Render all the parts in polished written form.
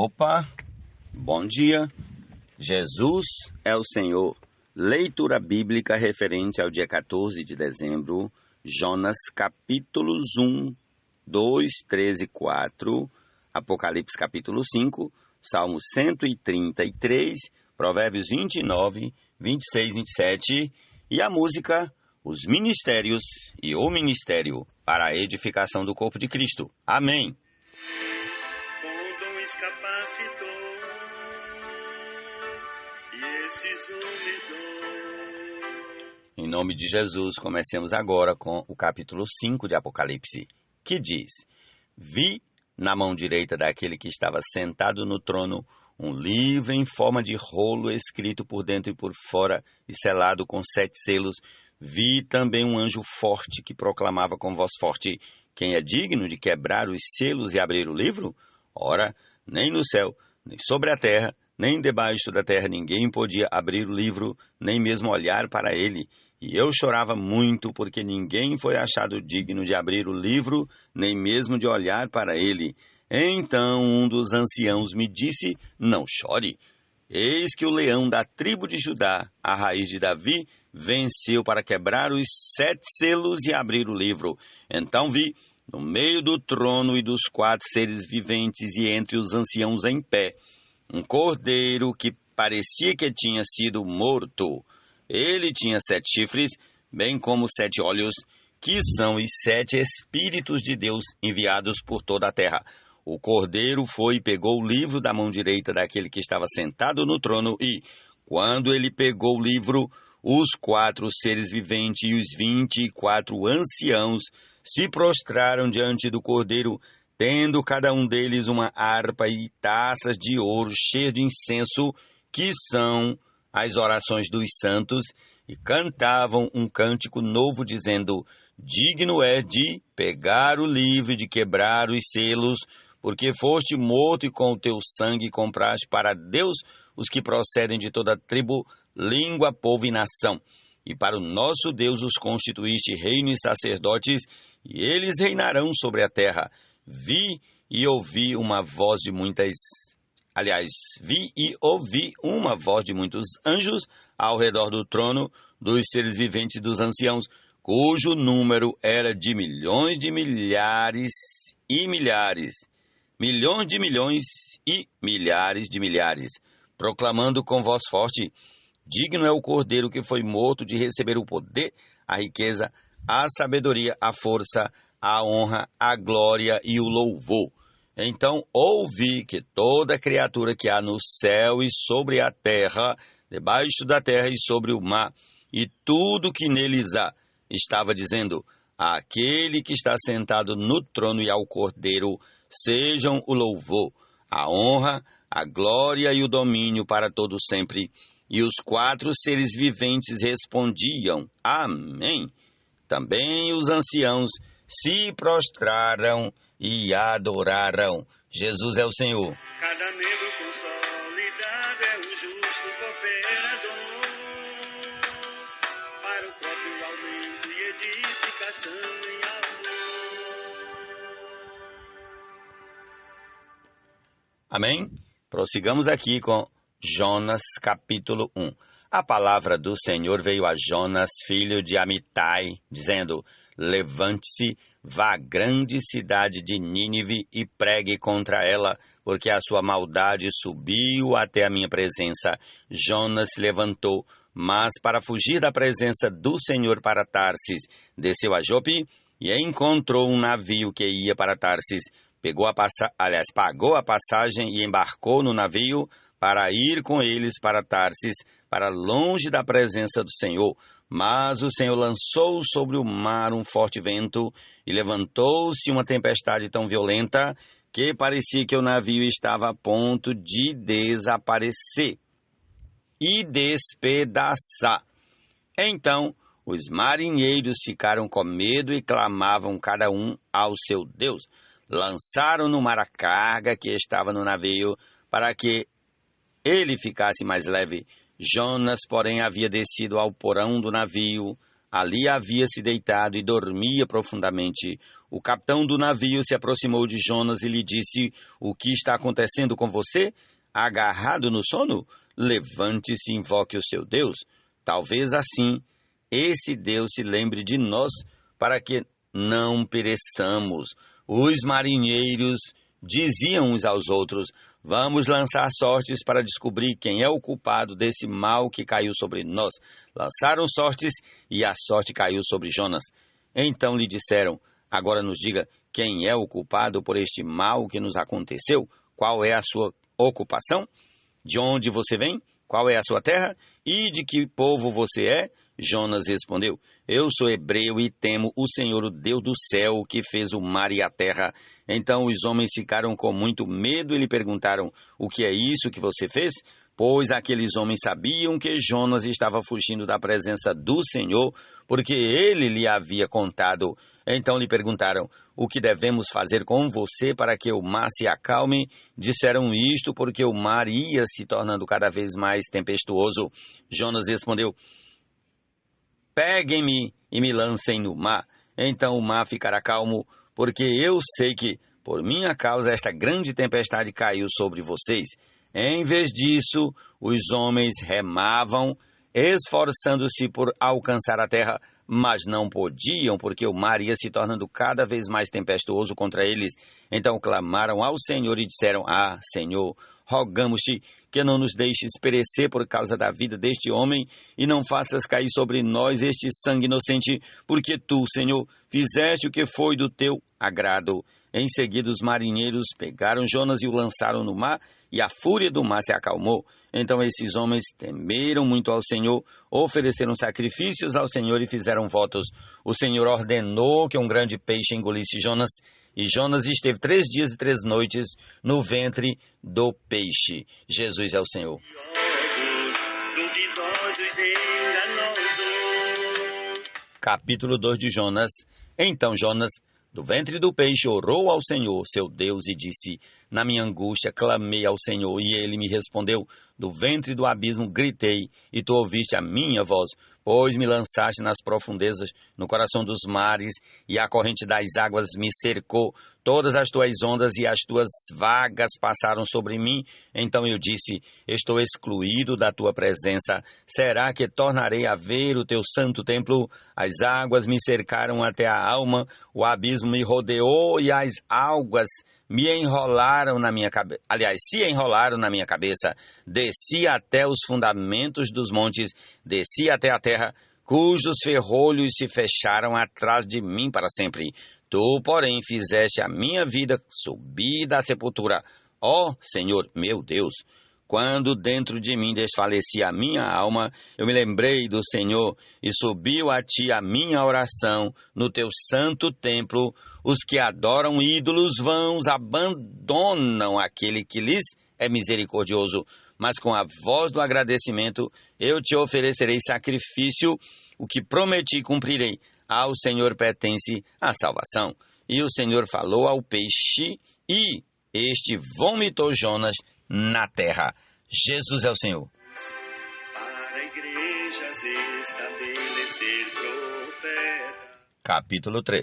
Opa, bom dia. Jesus é o Senhor. Leitura bíblica referente ao dia 14 de dezembro, Jonas capítulos 1, 2, 13 e 4, Apocalipse capítulo 5, Salmo 133, Provérbios 29, 26 e 27 e a música Os Ministérios e o Ministério para a edificação do corpo de Cristo. Amém. Capacitou e esses homens Em nome de Jesus, comecemos agora com o capítulo 5 de Apocalipse, que diz: Vi na mão direita daquele que estava sentado no trono um livro em forma de rolo, escrito por dentro e por fora e selado com 7 selos. Vi também um anjo forte que proclamava com voz forte: Quem é digno de quebrar os selos e abrir o livro? Ora, nem no céu, nem sobre a terra, nem debaixo da terra ninguém podia abrir o livro, nem mesmo olhar para ele. E eu chorava muito, porque ninguém foi achado digno de abrir o livro, nem mesmo de olhar para ele. Então um dos anciãos me disse: Não chore. Eis que o leão da tribo de Judá, a raiz de Davi, venceu para quebrar os 7 selos e abrir o livro. Então vi, no meio do trono e dos 4 seres viventes e entre os anciãos em pé, um cordeiro que parecia que tinha sido morto. Ele tinha 7 chifres, bem como 7 olhos, que são os 7 Espíritos de Deus enviados por toda a terra. O cordeiro foi e pegou o livro da mão direita daquele que estava sentado no trono e, quando ele pegou o livro, os 4 seres viventes e os 24 anciãos se prostraram diante do cordeiro, tendo cada um deles uma harpa e taças de ouro cheias de incenso, que são as orações dos santos, e cantavam um cântico novo, dizendo: Digno é de pegar o livro e de quebrar os selos, porque foste morto e com o teu sangue compraste para Deus os que procedem de toda tribo, língua, povo e nação. E para o nosso Deus os constituíste reino e sacerdotes, e eles reinarão sobre a terra. Vi e ouvi uma voz de muitos anjos ao redor do trono, dos seres viventes e dos anciãos, cujo número era de milhões de milhares e milhares, milhões de milhões e milhares de milhares, proclamando com voz forte: Digno é o cordeiro que foi morto de receber o poder, a riqueza, a sabedoria, a força, a honra, a glória e o louvor. Então ouvi que toda criatura que há no céu e sobre a terra, debaixo da terra e sobre o mar, e tudo que neles há, estava dizendo: Àquele que está sentado no trono e ao cordeiro, sejam o louvor, a honra, a glória e o domínio para todo sempre. E os 4 seres viventes respondiam: Amém. Também os anciãos se prostraram e adoraram. Jesus é o Senhor. Cada membro consolidado é um justo cooperador para o próprio aumento e edificação em amor. Amém? Prossigamos aqui com Jonas capítulo 1. A palavra do Senhor veio a Jonas, filho de Amitai, dizendo: Levante-se, vá à grande cidade de Nínive e pregue contra ela, porque a sua maldade subiu até a minha presença. Jonas se levantou, mas para fugir da presença do Senhor para Tarsis, desceu a Jope e encontrou um navio que ia para Tarsis. Pagou a passagem e embarcou no navio para ir com eles para Tarsis, para longe da presença do Senhor. Mas o Senhor lançou sobre o mar um forte vento, e levantou-se uma tempestade tão violenta que parecia que o navio estava a ponto de desaparecer e despedaçar. Então os marinheiros ficaram com medo e clamavam cada um ao seu Deus. Lançaram no mar a carga que estava no navio, para que ele ficasse mais leve. Jonas, porém, havia descido ao porão do navio, ali havia-se deitado e dormia profundamente. O capitão do navio se aproximou de Jonas e lhe disse: o que está acontecendo com você? Agarrado no sono? Levante-se e invoque o seu Deus. Talvez assim esse Deus se lembre de nós para que não pereçamos. Os marinheiros diziam uns aos outros: vamos lançar sortes para descobrir quem é o culpado desse mal que caiu sobre nós. Lançaram sortes e a sorte caiu sobre Jonas. Então lhe disseram: agora nos diga quem é o culpado por este mal que nos aconteceu. Qual é a sua ocupação? De onde você vem? Qual é a sua terra? E de que povo você é? Jonas respondeu: eu sou hebreu e temo o Senhor, o Deus do céu, que fez o mar e a terra. Então os homens ficaram com muito medo e lhe perguntaram: o que é isso que você fez? Pois aqueles homens sabiam que Jonas estava fugindo da presença do Senhor, porque ele lhe havia contado. Então lhe perguntaram: o que devemos fazer com você para que o mar se acalme? Disseram isto porque o mar ia se tornando cada vez mais tempestuoso. Jonas respondeu: peguem-me e me lancem no mar, então o mar ficará calmo, porque eu sei que, por minha causa, esta grande tempestade caiu sobre vocês. Em vez disso, os homens remavam, esforçando-se por alcançar a terra, mas não podiam, porque o mar ia se tornando cada vez mais tempestuoso contra eles. Então clamaram ao Senhor e disseram: ah, Senhor, rogamos-te que não nos deixes perecer por causa da vida deste homem e não faças cair sobre nós este sangue inocente, porque tu, Senhor, fizeste o que foi do teu agrado. Em seguida os marinheiros pegaram Jonas e o lançaram no mar, e a fúria do mar se acalmou. Então esses homens temeram muito ao Senhor, ofereceram sacrifícios ao Senhor e fizeram votos. O Senhor ordenou que um grande peixe engolisse Jonas, e Jonas esteve 3 dias e 3 noites no ventre do peixe. Jesus é o Senhor. Duvidosos e enganosos. Capítulo 2 de Jonas. Então Jonas, do ventre do peixe, orou ao Senhor, seu Deus, e disse: na minha angústia clamei ao Senhor, e ele me respondeu. Do ventre do abismo gritei, e tu ouviste a minha voz. Pois me lançaste nas profundezas, no coração dos mares, e a corrente das águas me cercou. Todas as tuas ondas e as tuas vagas passaram sobre mim. Então eu disse: estou excluído da tua presença. Será que tornarei a ver o teu santo templo? As águas me cercaram até a alma, o abismo me rodeou e as águas me enrolaram na minha cabeça. Aliás, se enrolaram na minha cabeça. Desci até os fundamentos dos montes, desci até a terra, cujos ferrolhos se fecharam atrás de mim para sempre. Tu, porém, fizeste a minha vida subir da sepultura. Ó Senhor, meu Deus! Quando dentro de mim desfalecia a minha alma, eu me lembrei do Senhor e subiu a ti a minha oração no teu santo templo. Os que adoram ídolos vãos abandonam aquele que lhes é misericordioso. Mas com a voz do agradecimento eu te oferecerei sacrifício, o que prometi cumprirei. Ao Senhor pertence a salvação. E o Senhor falou ao peixe, e este vomitou Jonas na terra. Jesus é o Senhor. Para igrejas estabelecer profeta. Capítulo 3.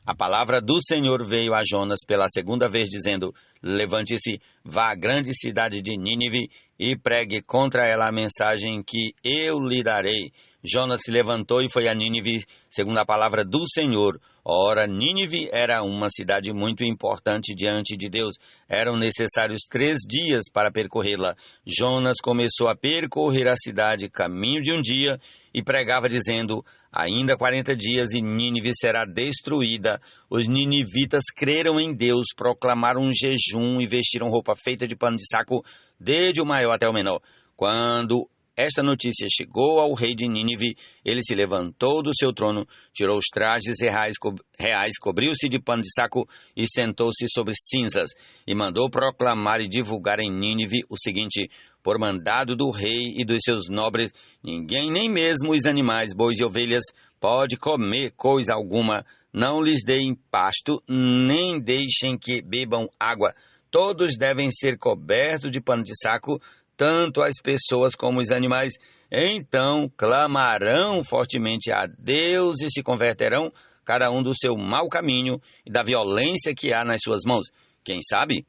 A palavra do Senhor veio a Jonas pela segunda vez, dizendo: levante-se, vá à grande cidade de Nínive e pregue contra ela a mensagem que eu lhe darei. Jonas se levantou e foi a Nínive, segundo a palavra do Senhor. Ora, Nínive era uma cidade muito importante diante de Deus. Eram necessários 3 dias para percorrê-la. Jonas começou a percorrer a cidade caminho de um dia e pregava dizendo: ainda 40 dias e Nínive será destruída. Os ninivitas creram em Deus, proclamaram um jejum e vestiram roupa feita de pano de saco, desde o maior até o menor. Quando esta notícia chegou ao rei de Nínive, ele se levantou do seu trono, tirou os trajes reais, cobriu-se de pano de saco e sentou-se sobre cinzas, e mandou proclamar e divulgar em Nínive o seguinte: por mandado do rei e dos seus nobres, ninguém, nem mesmo os animais, bois e ovelhas, pode comer coisa alguma. Não lhes deem pasto, nem deixem que bebam água. Todos devem ser cobertos de pano de saco, tanto as pessoas como os animais, então clamarão fortemente a Deus e se converterão, cada um do seu mau caminho e da violência que há nas suas mãos. Quem sabe?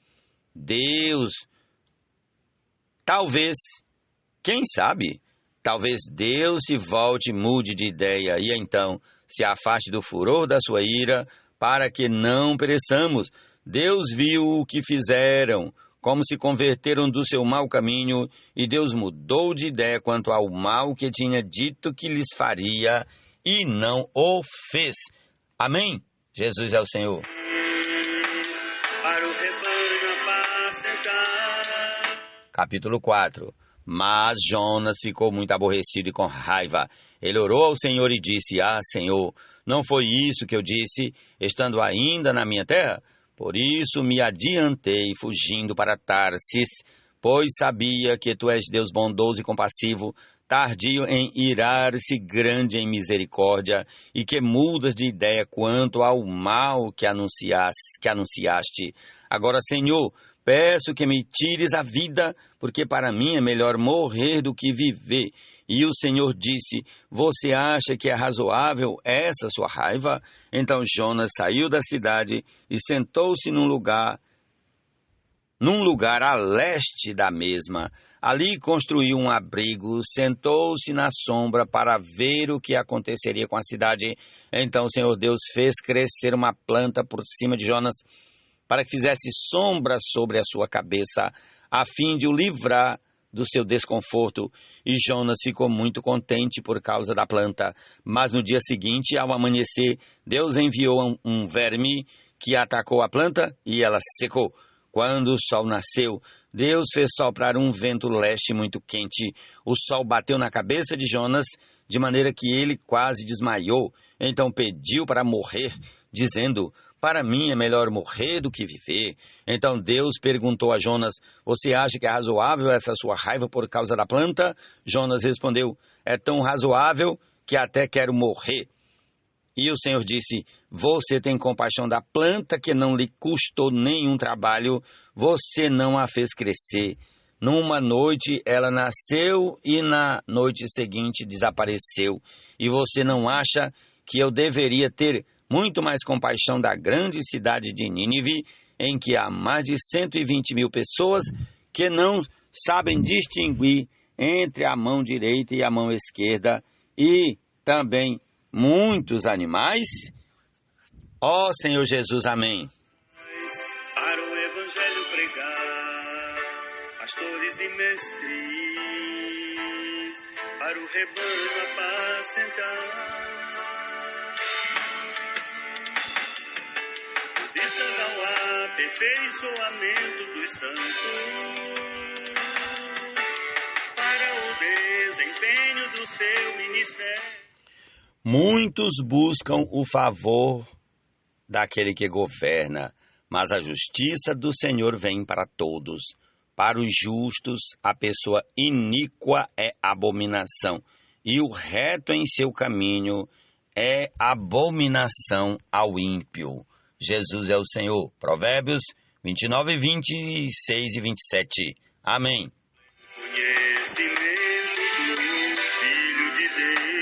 Deus, talvez, quem sabe? Talvez Deus se volte e mude de ideia e então se afaste do furor da sua ira, para que não pereçamos. Deus viu o que fizeram, como se converteram do seu mau caminho, e Deus mudou de ideia quanto ao mal que tinha dito que lhes faria, e não o fez. Amém? Jesus é o Senhor. Para o rebanho apacentar. Capítulo 4. Mas Jonas ficou muito aborrecido e com raiva. Ele orou ao Senhor e disse: Ah, Senhor, não foi isso que eu disse, estando ainda na minha terra? Por isso me adiantei, fugindo para Tarsis, pois sabia que tu és Deus bondoso e compassivo, tardio em irar-se, grande em misericórdia, e que mudas de ideia quanto ao mal que anunciaste. Agora, Senhor, peço que me tires a vida, porque para mim é melhor morrer do que viver. E o Senhor disse: Você acha que é razoável essa sua raiva? Então Jonas saiu da cidade e sentou-se num lugar a leste da mesma. Ali construiu um abrigo, sentou-se na sombra para ver o que aconteceria com a cidade. Então o Senhor Deus fez crescer uma planta por cima de Jonas, para que fizesse sombra sobre a sua cabeça, a fim de o livrar do seu desconforto. E Jonas ficou muito contente por causa da planta. Mas no dia seguinte, ao amanhecer, Deus enviou um verme que atacou a planta e ela secou. Quando o sol nasceu, Deus fez soprar um vento leste muito quente. O sol bateu na cabeça de Jonas, de maneira que ele quase desmaiou. Então pediu para morrer, dizendo: Para mim é melhor morrer do que viver. Então Deus perguntou a Jonas: Você acha que é razoável essa sua raiva por causa da planta? Jonas respondeu: É tão razoável que até quero morrer. E o Senhor disse: Você tem compaixão da planta que não lhe custou nenhum trabalho, você não a fez crescer. Numa noite ela nasceu e na noite seguinte desapareceu. E você não acha que eu deveria ter muito mais compaixão da grande cidade de Nínive, em que há mais de 120.000 pessoas que não sabem distinguir entre a mão direita e a mão esquerda, e também muitos animais? Ó Senhor Jesus, amém. Para o evangelho pregar, pastores e mestres, para o rebanho apacentar. Budistas ao aperfeiçoamento dos santos, para o desempenho do seu ministério. Muitos buscam o favor daquele que governa, mas a justiça do Senhor vem para todos. Para os justos, a pessoa iníqua é abominação, e o reto em seu caminho é abominação ao ímpio. Jesus é o Senhor. Provérbios 29, 26 e 27. Amém. Conhecimento do Filho de Deus,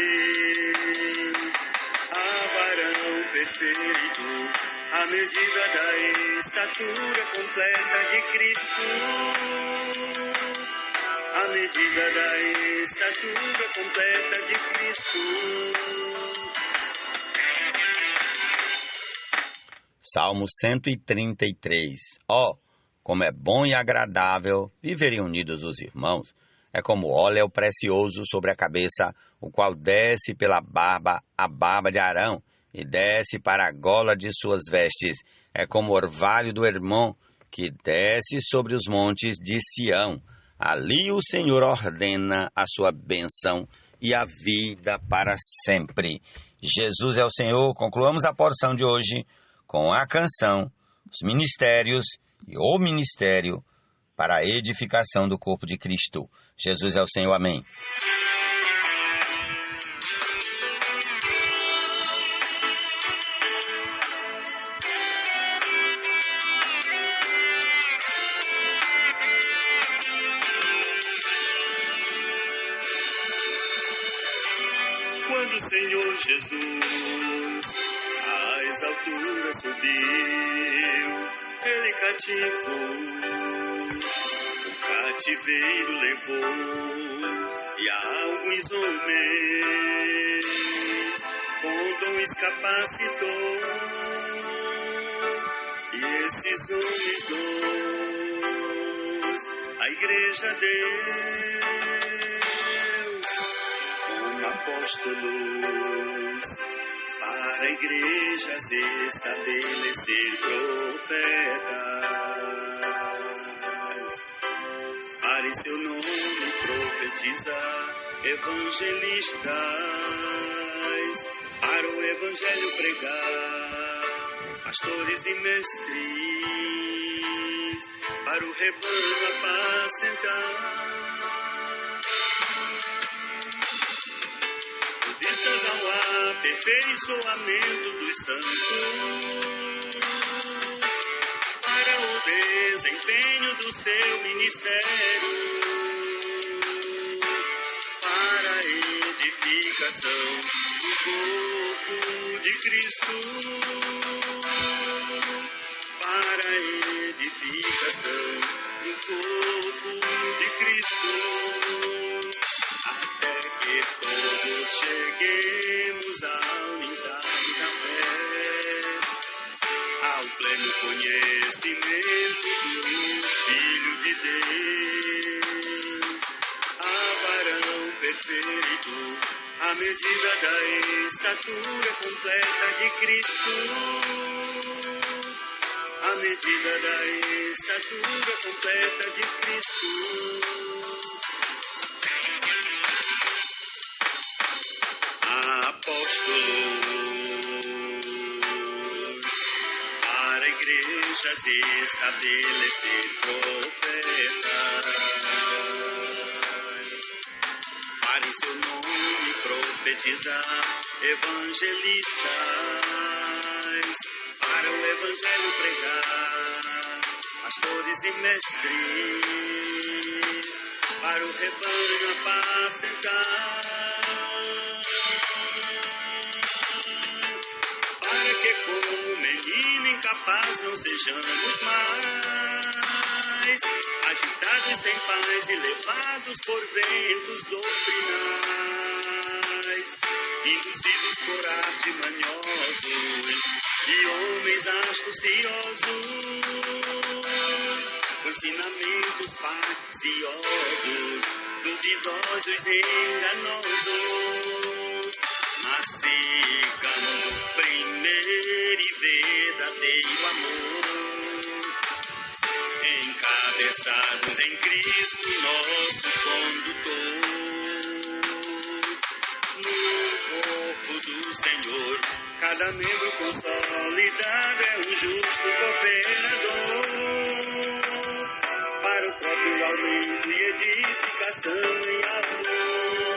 a varão perfeito, a medida da estatura completa de Cristo, a medida da estatura completa de Cristo. Salmo 133. Ó, como é bom e agradável viverem unidos os irmãos. É como óleo precioso sobre a cabeça, o qual desce pela barba, a barba de Arão, e desce para a gola de suas vestes. É como o orvalho do Hermon, que desce sobre os montes de Sião. Ali o Senhor ordena a sua bênção e a vida para sempre. Jesus é o Senhor. Concluamos a porção de hoje com a canção, os ministérios e o ministério para a edificação do corpo de Cristo. Jesus é o Senhor, amém. Senhor Jesus às alturas subiu, ele cativou, o cativeiro levou, e a alguns homens com dons capacitou, e esses homens dons a igreja deu como apóstolos para igrejas estabelecer profetas, para em seu nome profetizar, evangelistas, para o evangelho pregar, pastores e mestres, para o rebanho apacentar. Vistas ao aperfeiçoamento dos santos, para o desempenho do seu ministério, para a edificação do corpo de Cristo, para a edificação do corpo de Cristo, até que todos cheguemos à unidade da fé, ao pleno conhecimento do Filho de Deus, a varão perfeito, à medida da estatura completa de Cristo, à medida da estatura completa de Cristo. Apóstolos, para igrejas estabelecer profetas, para em seu nome profetizar, evangelistas, para o evangelho pregar, pastores e mestres, para o rebanho apacentar, para que como menino incapaz não sejamos mais agitados sem paz e levados por ventos doutrinais, induzidos por arte manhosos e homens astuciosos, com ensinamentos facciosos, duvidosos e enganosos, mas sigamos o primeiro e verdadeiro amor, encabeçados em Cristo, nosso condutor, no corpo do Senhor, cada membro consolidado é um justo cooperador, para o próprio aumento e edificação em amor.